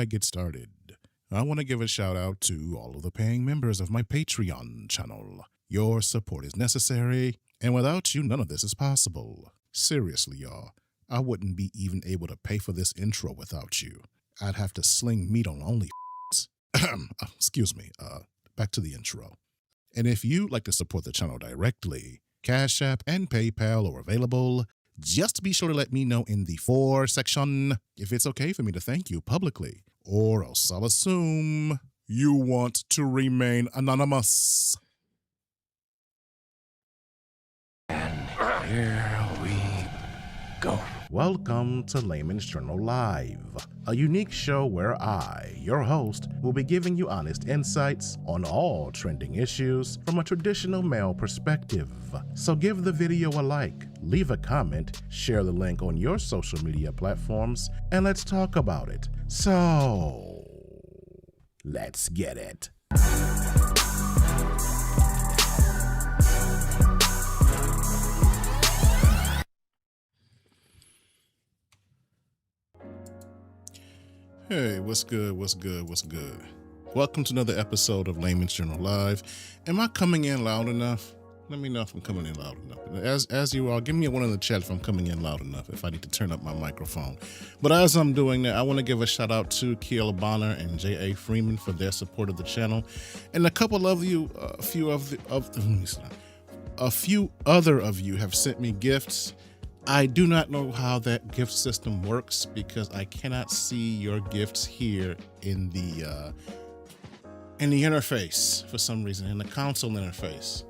I get started, I want to give a shout out to all of the paying members of my Patreon channel. Your support is necessary, and without you, none of this is possible. Seriously, y'all, I wouldn't be even able to pay for this intro without you. I'd have to sling meat on OnlyFans. Excuse me, back to the intro. And if you'd like to support the channel directly, Cash App and PayPal are available. Just be sure to let me know in the for section if it's okay for me to thank you publicly, or else I'll assume you want to remain anonymous. And here we go. Welcome to Layman's Journal Live, a unique show where I, your host, will be giving you honest insights on all trending issues from a traditional male perspective. So give the video a like, leave a comment, share the link on your social media platforms, and let's talk about it. So, let's get it. Hey, what's good? Welcome to another episode of Layman's Journal Live. Am I coming in loud enough? Let me know if I'm coming in loud enough. As you are, give me a one in the chat if I'm coming in loud enough, if I need to turn up my microphone. But as I'm doing that, I want to give a shout out to Kiela Bonner and J.A. Freeman for their support of the channel. And a couple of you, a few other of you have sent me gifts. I do not know how that gift system works because I cannot see your gifts here in the interface for some reason, in the console interface.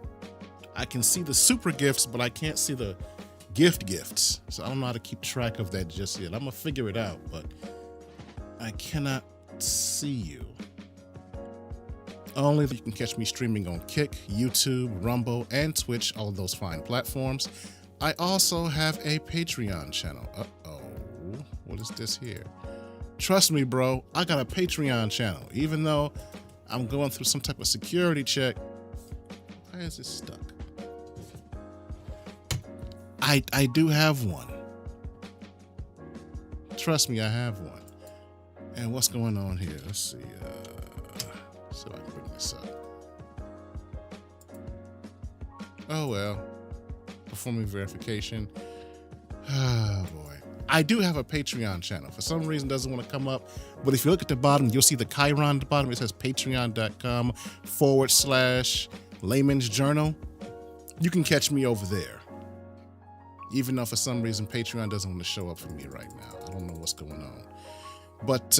I can see the super gifts, but I can't see the gifts. So I don't know how to keep track of that just yet. I'm gonna figure it out, but I cannot see you. Only you can catch me streaming on Kick, YouTube, Rumble, and Twitch, all of those fine platforms. I also have a Patreon channel. What is this here? Trust me, bro, I got a Patreon channel. Even though I'm going through some type of security check. Why is it stuck? I do have one. Trust me, I have one. And what's going on here? Let's see. So I can bring this up. Oh well. Performing verification. Oh boy. I do have a Patreon channel. For some reason it doesn't want to come up. But if you look at the bottom, you'll see the Chiron at the bottom. It says patreon.com/Layman's Journal. You can catch me over there. Even though for some reason Patreon doesn't want to show up for me right now. I don't know what's going on. But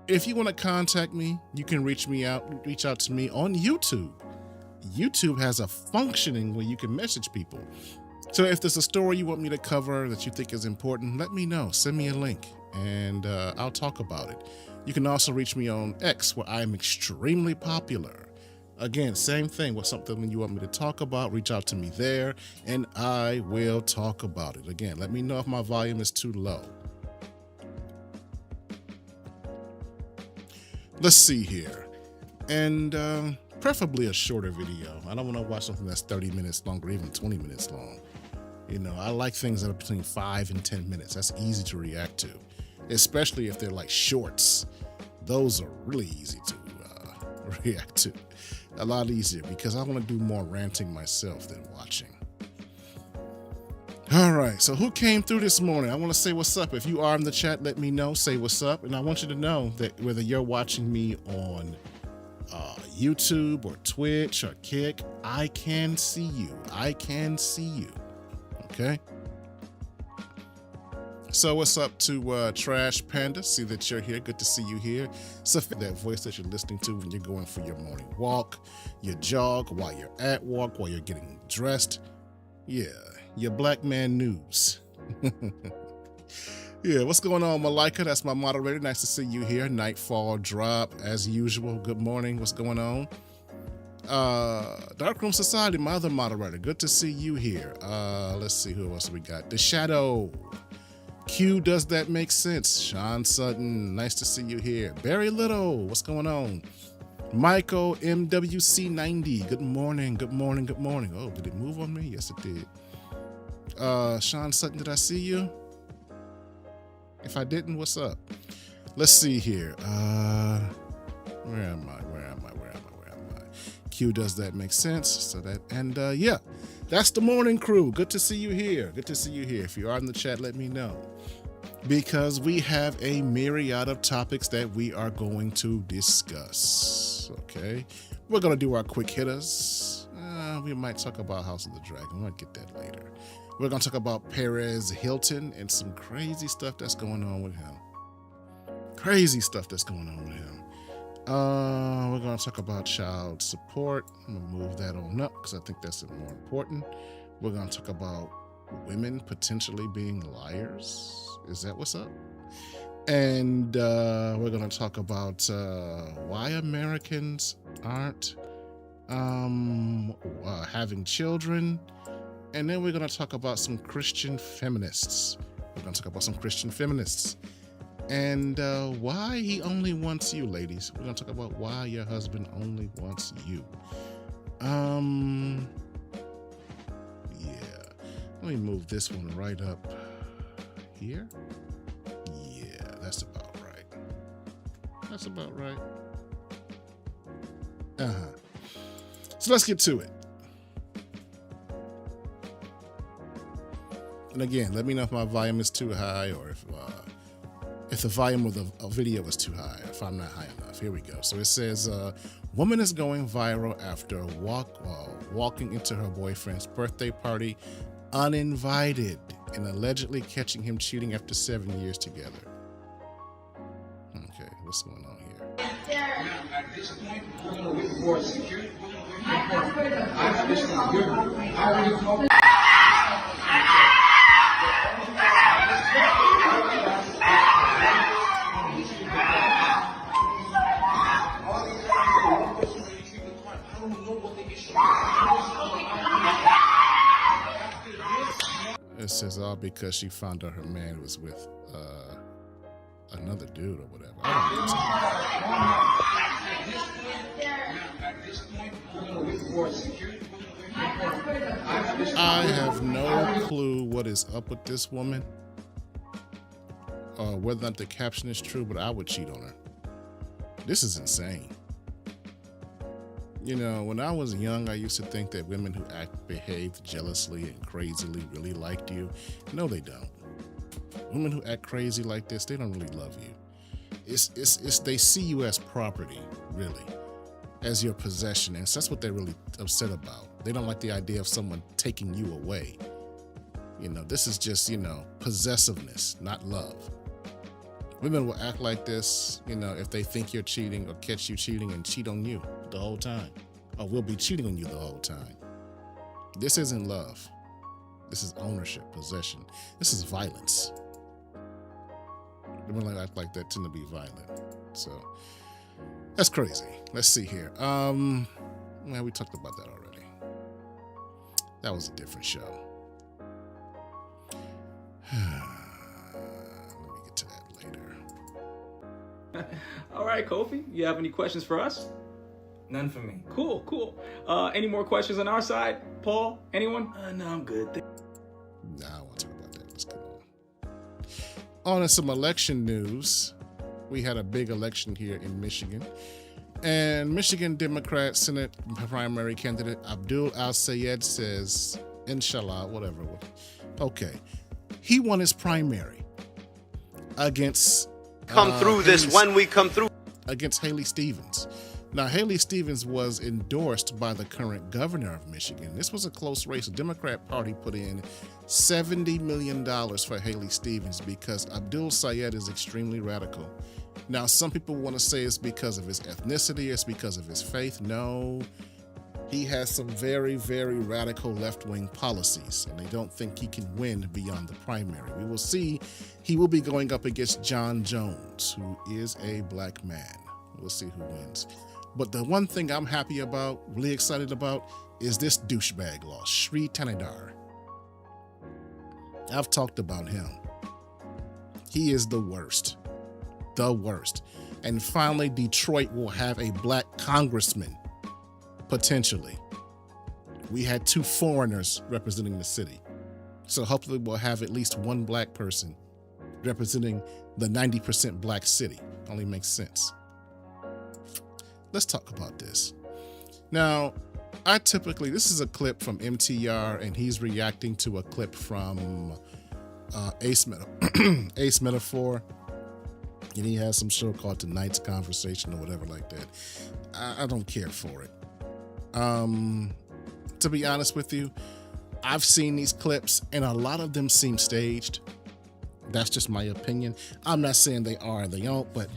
if you want to contact me, you can reach out to me on YouTube. YouTube has a functioning where you can message people. So if there's a story you want me to cover that you think is important, let me know. Send me a link and I'll talk about it. You can also reach me on X, where I'm extremely popular. Again, same thing. What's something you want me to talk about, reach out to me there and I will talk about it. Again, let me know if my volume is too low. Let's see here. And preferably a shorter video. I don't want to watch something that's 30 minutes long or even 20 minutes long. You know, I like things that are between 5 and 10 minutes. That's easy to react to, especially if they're like shorts. Those are really easy to react to. A lot easier because I want to do more ranting myself than watching. All right, so who came through this morning? I want to say what's up. If you are in the chat, let me know. Say what's up. And I want you to know that whether you're watching me on YouTube or Twitch or Kick, I can see you. Okay? So what's up to Trash Panda? See that you're here. Good to see you here. So that voice that you're listening to when you're going for your morning walk, your jog, while you're at work, while you're getting dressed. Yeah, your black man news. Yeah, what's going on, Malika? That's my moderator. Nice to see you here. Nightfall Drop, as usual. Good morning. What's going on? Darkroom Society, my other moderator. Good to see you here. Let's see who else we got. The Shadow. Q, does that make sense? Sean Sutton, nice to see you here. Barry Little, what's going on? Michael MWC90, good morning. Oh, did it move on me? Yes, it did. Sean Sutton, did I see you? If I didn't, what's up? Let's see here. Where am I? Q, does that make sense? So that, and yeah, that's the morning crew. Good to see you here. If you are in the chat, let me know. Because we have a myriad of topics that we are going to discuss. Okay. We're going to do our quick hitters. We might talk about House of the Dragon. I might get that later. We're going to talk about Perez, Hilton, and some crazy stuff that's going on with him. We're going to talk about child support. I'm going to move that on up because I think that's more important. We're going to talk about women potentially being liars. Is that what's up? And we're going to talk about why Americans aren't having children. And then we're going to talk about some Christian feminists. And why he only wants you, ladies. We're going to talk about why your husband only wants you. Yeah. Let me move this one right up here. Yeah, that's about right. So let's get to it. And again, let me know if my volume is too high or if the volume of the video is too high, if I'm not high enough. Here we go. So it says, woman is going viral after walking into her boyfriend's birthday party uninvited and allegedly catching him cheating after 7 years together. Okay, what's going on here? At this point, we're going to look for security. It says all because she found out her man was with another dude or whatever. I have no clue what is up with this woman, whether or not the caption is true, but I would cheat on her. This is insane. You know, when I was young, I used to think that women who behaved jealously and crazily really liked you. No, they don't. Women who act crazy like this, they don't really love you. It's they see you as property, really, as your possession, and so that's what they're really upset about. They don't like the idea of someone taking you away. You know, this is just, possessiveness, not love. Women will act like this, if they think you're cheating or catch you cheating and cheat on you the whole time, or will be cheating on you the whole time. This isn't love. This is ownership, possession. This is violence. Women that act like that tend to be violent. So that's crazy. Let's see here. We talked about that already. That was a different show. All right, Kofi, you have any questions for us? None for me. Cool. Any more questions on our side? Paul, anyone? No, I'm good. Nah, I want to talk about that. Let's go on to some election news. We had a big election here in Michigan. And Michigan Democrat Senate primary candidate Abdul Al-Sayed says, inshallah, whatever. Okay. He won his primary against against Haley Stevens. Now, Haley Stevens was endorsed by the current governor of Michigan. This was a close race. The Democrat Party put in $70 million for Haley Stevens because Abdul Sayed is extremely radical. Now, some people want to say it's because of his ethnicity, it's because of his faith. No, he has some very, very radical left-wing policies, and they don't think he can win beyond the primary. We will see. He will be going up against John Jones, who is a black man. We'll see who wins. But the one thing I'm happy about, really excited about, is this douchebag loss, Sri Tanidar. I've talked about him. He is the worst. The worst. And finally, Detroit will have a black congressman, potentially. We had 2 foreigners representing the city. So hopefully we'll have at least one black person representing the 90% black city. Only makes sense. Let's talk about this. Now, this is a clip from MTR, and he's reacting to a clip from Ace Metaphor, and he has some show called Tonight's Conversation or whatever like that. I don't care for it. To be honest with you, I've seen these clips and a lot of them seem staged. That's just my opinion. I'm not saying they are or they don't, but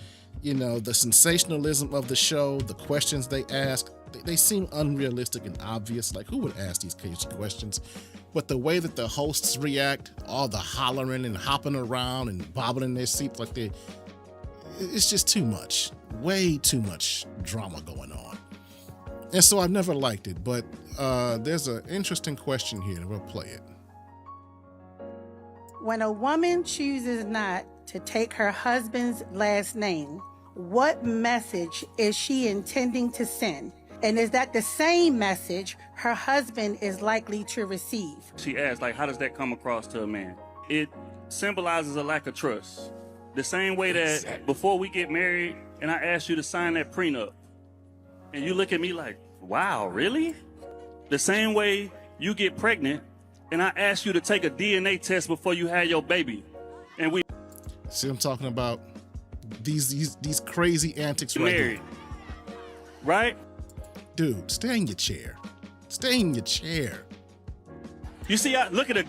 the sensationalism of the show, the questions they ask, they seem unrealistic and obvious. Like, who would ask these crazy questions? But the way that the hosts react, all the hollering and hopping around and bobbing in their seats like it's just too much. Way too much drama going on. And so I've never liked it, but there's an interesting question here, and we'll play it. When a woman chooses not to take her husband's last name, what message is she intending to send? And is that the same message her husband is likely to receive? She asked, how does that come across to a man? It symbolizes a lack of trust. The same way that before we get married and I ask you to sign that prenup, and you look at me like, wow, really? The same way you get pregnant and I ask you to take a DNA test before you had your baby. And we see what I'm talking about? These crazy antics right married. Right? Dude, stay in your chair. Stay in your chair. You see, look at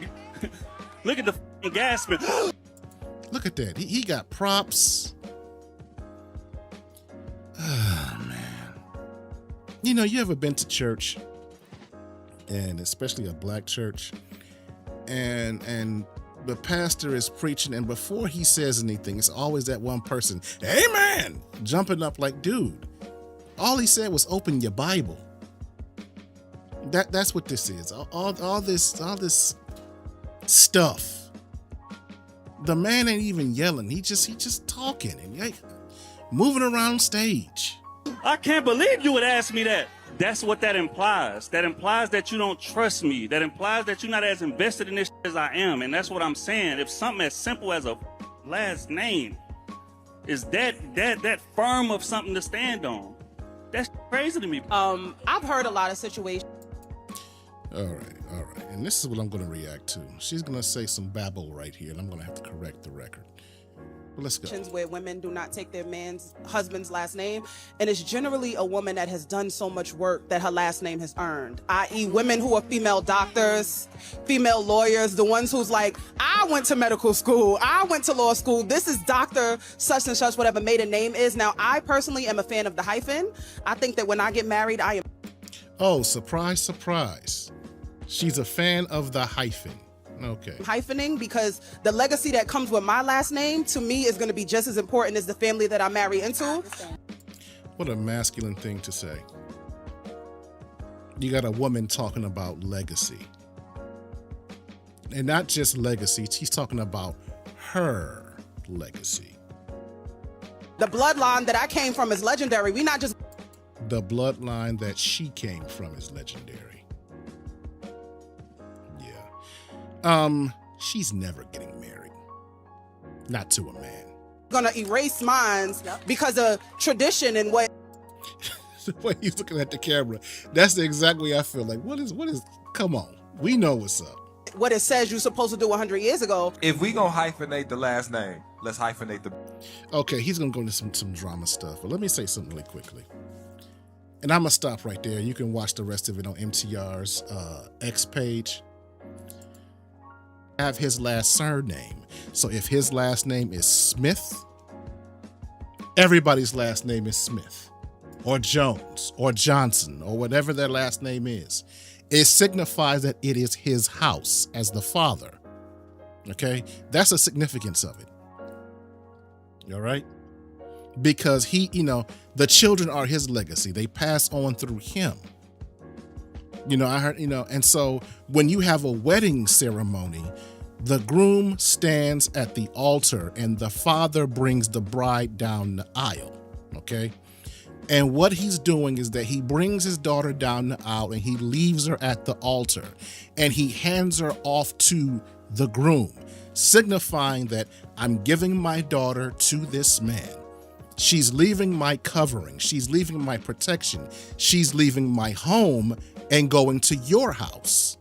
the gasping. Look at that. He got props. Oh, man. You ever been to church, and especially a black church, and the pastor is preaching, and before he says anything, it's always that one person, amen, jumping up like, dude, all he said was open your Bible. That's what this is. All this stuff. The man ain't even yelling. He just talking and moving around stage. I can't believe you would ask me that. That's what that implies. That implies that you don't trust me. That implies that you're not as invested in this as I am. And that's what I'm saying. If something as simple as a last name is that firm of something to stand on, that's crazy to me. I've heard a lot of situations. All right. And this is what I'm going to react to. She's going to say some babble right here, and I'm going to have to correct the record. But let's go. Where women do not take their husband's last name, and it's generally a woman that has done so much work that her last name has earned, i.e. women who are female doctors, female lawyers, the ones who's like, I went to medical school, I went to law school, this is Dr. such and such, whatever maiden name is. Now, I personally am a fan of the hyphen. I think that when I get married, I am... Oh, surprise, surprise. She's a fan of the hyphen. Okay. Hyphening, because the legacy that comes with my last name to me is going to be just as important as the family that I marry into. What a masculine thing to say. You got a woman talking about legacy. And not just legacy, she's talking about her legacy. The bloodline that I came from is legendary. We not just... The bloodline that she came from is legendary. She's never getting married. Not to a man. Gonna erase mines because of tradition and what... The way he's looking at the camera, that's the exact way I feel. Like, what is, come on. We know what's up. What it says you're supposed to do 100 years ago. If we gonna hyphenate the last name, let's hyphenate the... Okay, he's gonna go into some drama stuff, but let me say something really quickly. And I'm gonna stop right there. You can watch the rest of it on MTR's X page. Have his last surname. So if his last name is Smith, everybody's last name is Smith or Jones or Johnson or whatever their last name is. It signifies that it is his house as the father. Okay? That's the significance of it. All right? Because he, the children are his legacy. They pass on through him. I heard, and so when you have a wedding ceremony, the groom stands at the altar and the father brings the bride down the aisle, okay? And what he's doing is that he brings his daughter down the aisle and he leaves her at the altar and he hands her off to the groom. signifying that I'm giving my daughter to this man. She's leaving my covering. She's leaving my protection. She's leaving my home and going to your house.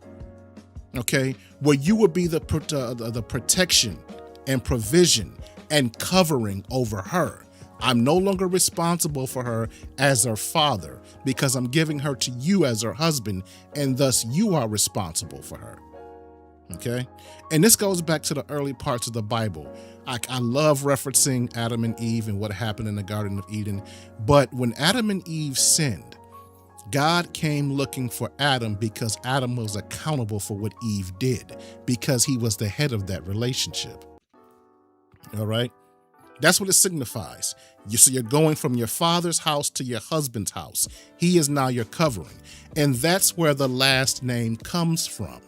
Okay, where you would be the protection and provision and covering over her. I'm no longer responsible for her as her father because I'm giving her to you as her husband, and thus you are responsible for her. Okay, and this goes back to the early parts of the Bible. I love referencing Adam and Eve and what happened in the Garden of Eden, but when Adam and Eve sinned, God came looking for Adam because Adam was accountable for what Eve did, because he was the head of that relationship. All right, that's what it signifies. So you're going from your father's house to your husband's house. He is now your covering, and that's where the last name comes from.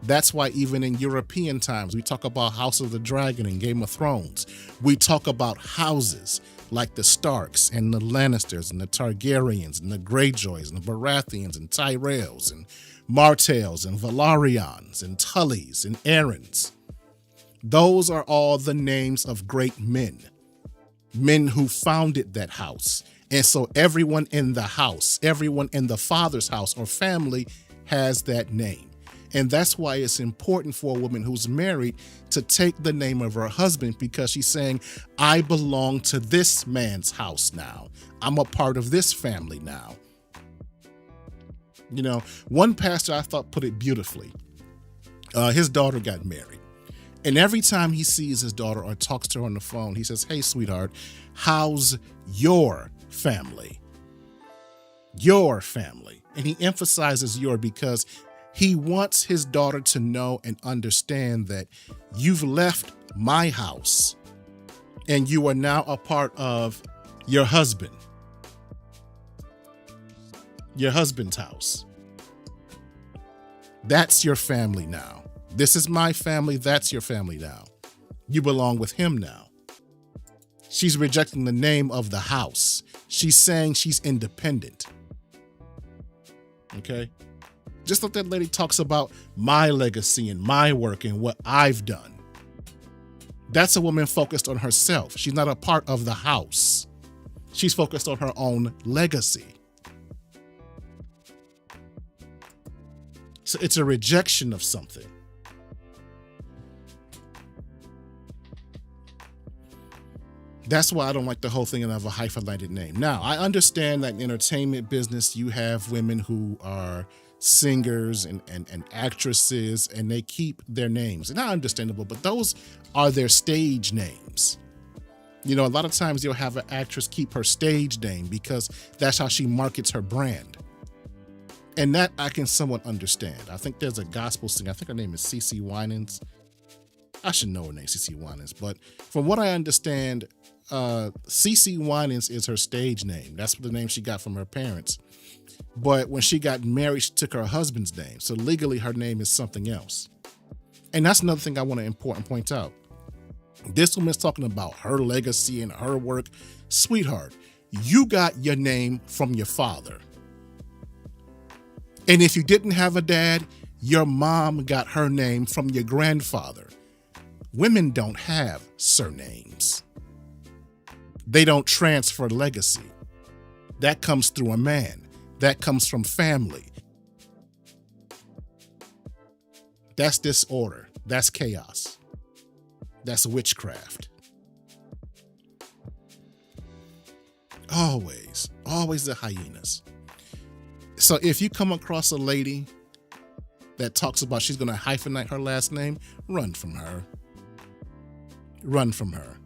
That's why even in European times, we talk about House of the Dragon and Game of Thrones. We talk about houses like the Starks and the Lannisters and the Targaryens and the Greyjoys and the Baratheons and Tyrells and Martells and Velaryons and Tullys and Aarons. Those are all the names of great men who founded that house. And so everyone in the house, everyone in the father's house or family has that name. And that's why it's important for a woman who's married to take the name of her husband, because she's saying, I belong to this man's house now. I'm a part of this family now. You know, one pastor I thought put it beautifully. His daughter got married. And every time he sees his daughter or talks to her on the phone, he says, hey, sweetheart, how's your family? Your family. And he emphasizes your because he wants his daughter to know and understand that you've left my house and you are now a part of your husband, your husband's house. That's your family now. This is my family. That's your family now. You belong with him now. She's rejecting the name of the house. She's saying she's independent. Okay? Just like that lady talks about my legacy and my work and what I've done. That's a woman focused on herself. She's not a part of the house. She's focused on her own legacy. So it's a rejection of something. That's why I don't like the whole thing of a hyphenated name. Now, I understand that in entertainment business, you have women who are singers and actresses, and they keep their names. And not understandable, but those are their stage names. You know, a lot of times you'll have an actress keep her stage name because that's how she markets her brand. And that I can somewhat understand. I think there's a gospel singer, I think her name is CeCe Winans. I should know her name, CeCe Winans. But from what I understand, CeCe Winans is her stage name. That's the name she got from her parents. But when she got married, she took her husband's name. So legally, her name is something else. And that's another thing I want to point out. This woman's talking about her legacy and her work. Sweetheart, you got your name from your father. And if you didn't have a dad, your mom got her name from your grandfather. Women don't have surnames. They don't transfer legacy. That comes through a man. That comes from family. That's disorder. That's chaos. That's witchcraft. Always the hyenas. So if you come across a lady that talks about she's going to hyphenate her last name, run from her. Run from her.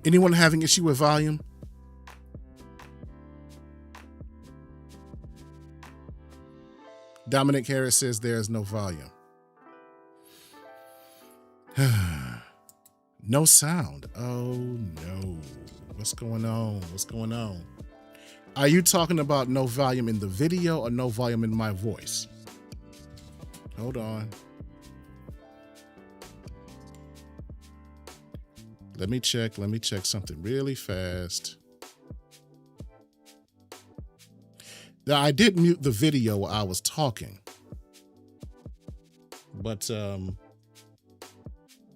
Anyone having issue with volume? Dominic Harris says there is no volume. No sound. Oh no. What's going on? What's going on? Are you talking about no volume in the video or no volume in my voice? Hold on. Let me check something really fast. Now, I did mute the video while I was talking, but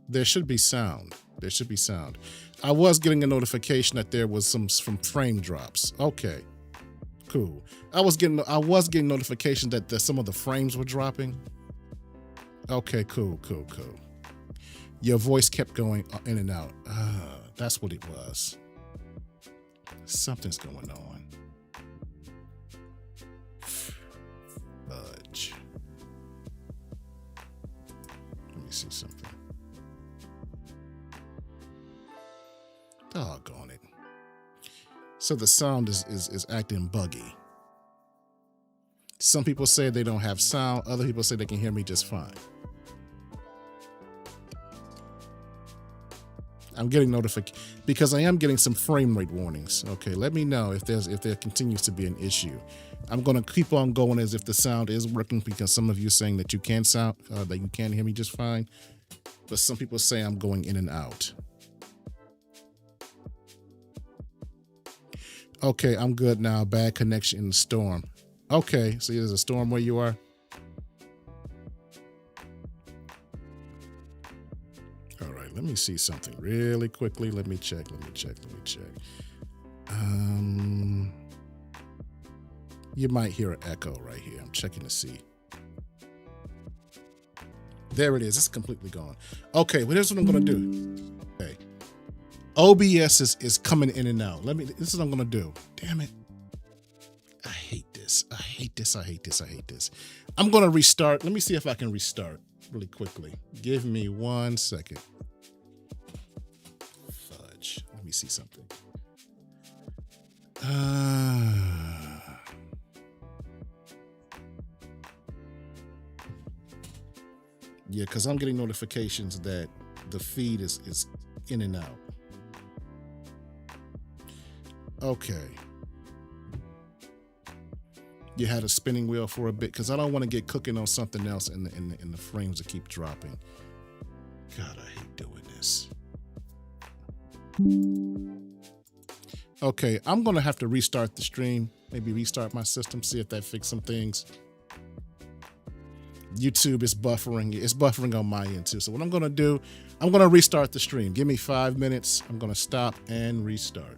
there should be sound. There should be sound. I was getting a notification that there was some frame drops. Okay, cool. I was getting notification that some of the frames were dropping. Okay, cool. Your voice kept going in and out. That's what it was. Something's going on. Fudge. Let me see something. Doggone it. So the sound is acting buggy. Some people say they don't have sound. Other people say they can hear me just fine. I'm getting notification because I am getting some frame rate warnings. Okay, let me know if there continues to be an issue. I'm gonna keep on going as if the sound is working because some of you are saying that you can that you can hear me just fine, but some people say I'm going in and out. Okay, I'm good now. Bad connection in the storm. Okay, so there's a storm where you are. All right, let me see something really quickly. Let me check. You might hear an echo right here. I'm checking to see. There it is. It's completely gone. Okay, well, here's what I'm gonna do. Okay. OBS is coming in and out. This is what I'm gonna do. Damn it. I hate this. I'm gonna restart. Let me see if I can restart really quickly. Give me 1 second. Fudge. Let me see something. Yeah, because I'm getting notifications that the feed is in and out. Okay. You had a spinning wheel for a bit because I don't want to get cooking on something else and the frames will keep dropping. God, I hate doing this. Okay, I'm going to have to restart the stream. Maybe restart my system, see if that fixed some things. YouTube is buffering. It's buffering on my end too. So what I'm going to do, I'm going to restart the stream. Give me 5 minutes. I'm going to stop and restart.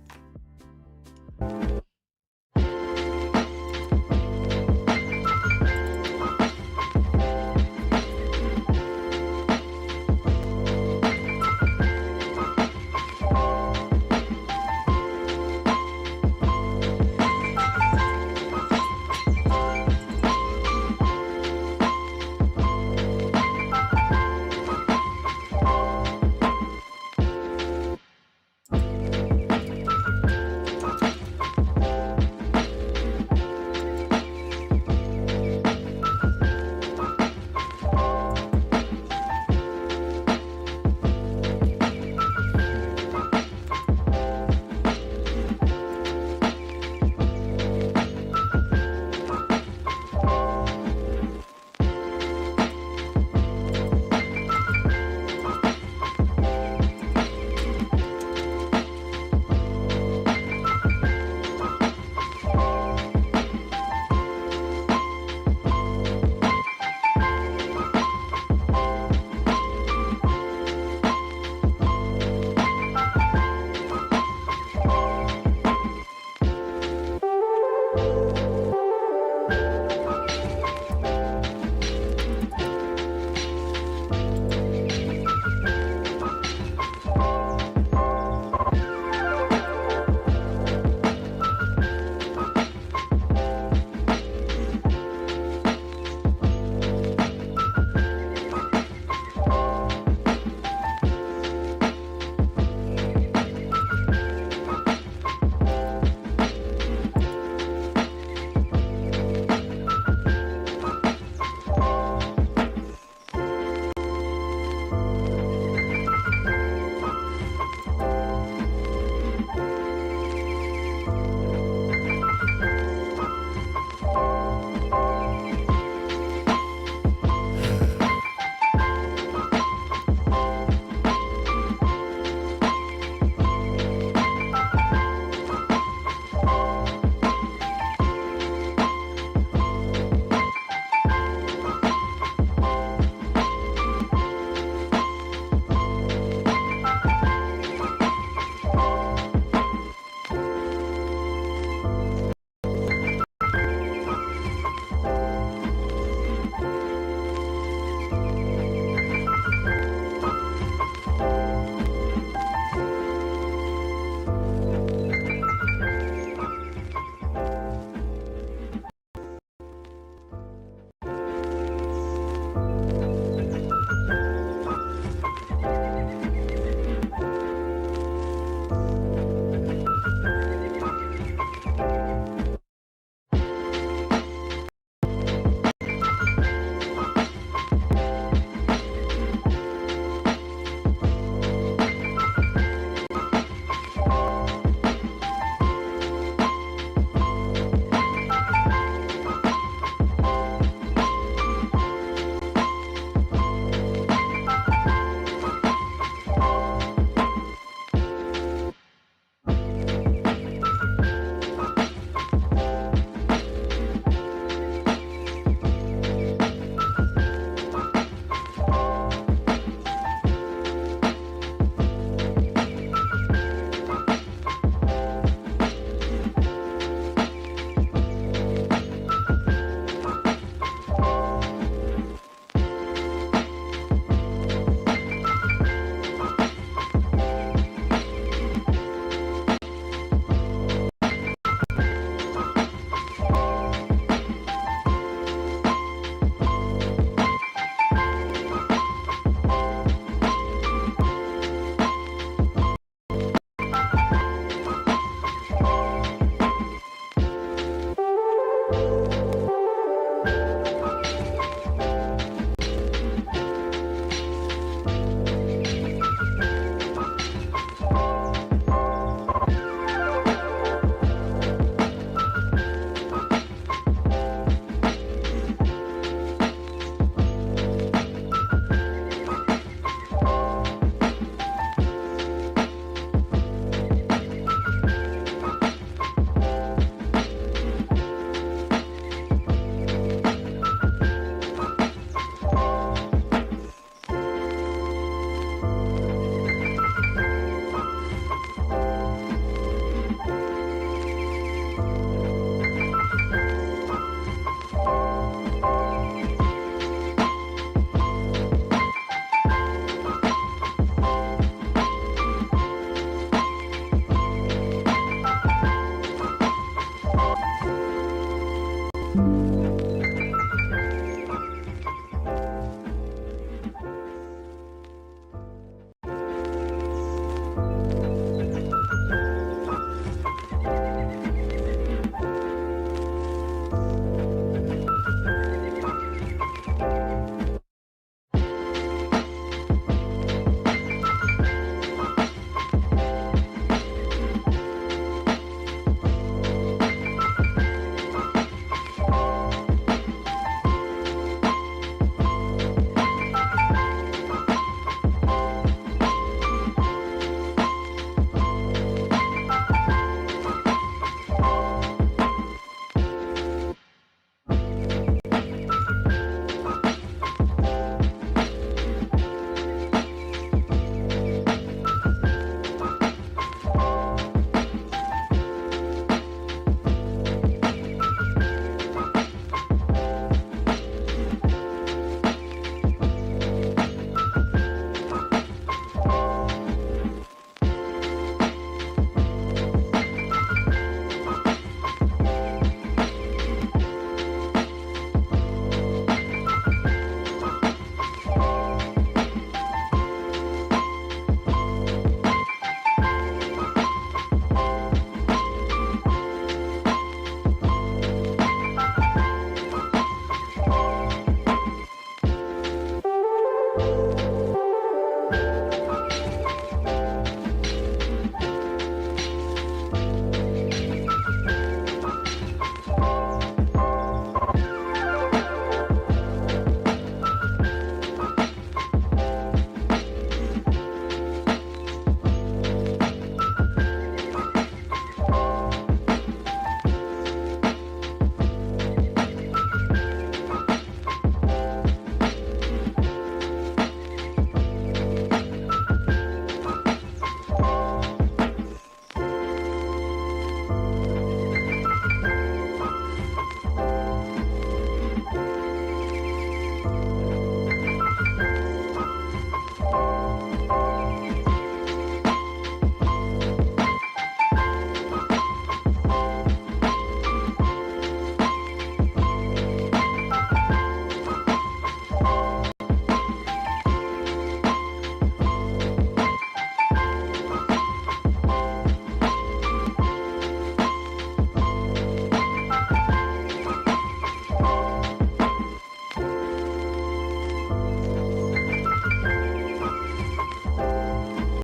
Bye.